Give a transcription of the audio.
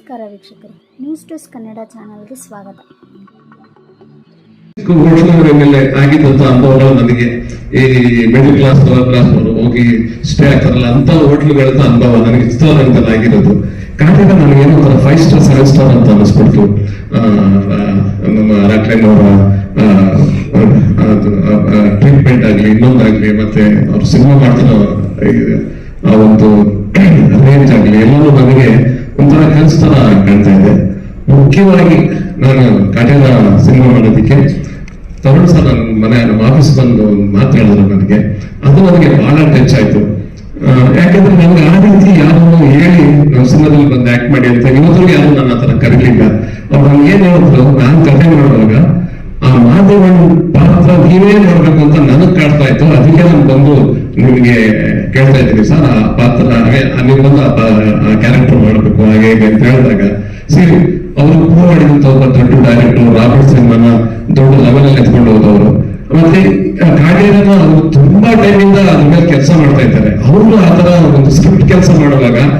ನಮಸ್ಕಾರ ವೀಕ್ಷಕರೇ, news desk Kannada ಚಾನಲ್ಗೆ ಸ್ವಾಗತ. ಹೋಟೆಲ್ ಆಗಿದ್ದಂತ ಅನುಭವಗಳು ನನಗೆ ಈ ಮಿಡಲ್ ಕ್ಲಾಸ್ ಲೋವರ್ ಕ್ಲಾಸ್ ಹೋಗಿ ಸ್ಟೇ ಆಗ್ತಾರಲ್ಲ ಅಂತ ಹೋಟ್ಲುಗಳಂತ ಅನುಭವ ನನಗೆ ರೆಸ್ಟೋರೆಂಟ್ ಆಗಿರೋದು. ಕಾರಣ ನನಗೆ ಏನೋ ಒಂಥರ 5 ಸ್ಟಾರ್ 7 ಸ್ಟಾರ್ ಅಂತ ಅನಿಸ್ಬಿಡ್ತು. ನಮ್ಮ ರಾಕ್ಲೈನ್ ಅವರ ಟ್ರೀಟ್ಮೆಂಟ್ ಆಗ್ಲಿ, ಇನ್ನೊಂದಾಗ್ಲಿ, ಮತ್ತೆ ಅವ್ರು ಸಿನಿಮಾ ಮಾಡ್ತಾರೋ ಆ ಒಂದು ರೇಂಜ್ ಆಗ್ಲಿ, ಎಲ್ಲರೂ ನನಗೆ ಒಂಥರ ಕನಸು ತರ ಕಾಣ್ತಾ ಇದೆ. ಮುಖ್ಯವಾಗಿ ನಾನು ಕಾಟೇರ ಸಿನಿಮಾ ಮಾಡೋದಕ್ಕೆ ತರುಣ್ ಸರ್ ನಮ್ಮ ಆಫೀಸ್ ಬಂದು ಮಾತಾಡಿದ್ರು ನನಗೆ. ಅದು ನನಗೆ ಬಹಳ ಟಚ್ ಆಯ್ತು. ಯಾಕಂದ್ರೆ ನನಗೆ ಆ ರೀತಿ ಯಾರನ್ನು ಹೇಳಿ ನಾವು ಸಿನಿಮಾದಲ್ಲಿ ಬಂದು ಆಕ್ಟ್ ಮಾಡಿ ಅಂತ ಇವತ್ತು ಯಾರು ನನ್ನ ಹತ್ರ ಕರೀಲಿಲ್ಲ. ಅವ್ರು ನನ್ಗೆ ಏನ್ ಹೇಳಿದ್ರು, ನಾನ್ ಕಥೆ ಮಾಡುವಾಗ ಆ ಮಾಧವನ್ ಪಾತ್ರ ನೀವೇ ಮಾಡ್ಬೇಕು ಅಂತ ನನಗ್ ಕಾಡ್ತಾ ಇತ್ತು. ಅದಕ್ಕೆ ನಾನು ಬಂದು ನಿಮ್ಗೆ ಕೇಳ್ತಾ ಇದ್ದೀನಿ ಸರ್, ಆ ಪಾತ್ರ ನೀವು ಬಂದು ಆ ಕ್ಯಾರೆಕ್ಟರ್ ಮಾಡ್ಬೇಕು ಹಾಗೆ ಹೇಗೆ ಅಂತ ಹೇಳಿದಾಗ, ಸರಿ ಅವರು ಪ್ರೂವ್ ಮಾಡಿದಂತ ಒಬ್ಬ ದೊಡ್ಡ ಡೈರೆಕ್ಟರ್ ರಾಬರ್ಟ್ ಸಿನಿಮಾನ ದೊಡ್ಡ ಲೆವೆಲ್ ಅಲ್ಲಿ ಎತ್ಕೊಂಡು ಹೋದವರು. ಮತ್ತೆ ಕಾಟೇರನ ಅವರು ತುಂಬಾ ಟೈಮಿಂದ ಅದ್ರ ಮೇಲೆ ಕೆಲಸ ಮಾಡ್ತಾ ಇದ್ದಾರೆ. ಅವರು ಆತರ ಒಂದು ಸ್ಕ್ರಿಪ್ಟ್ ಕೆಲಸ ಮಾಡುವಾಗ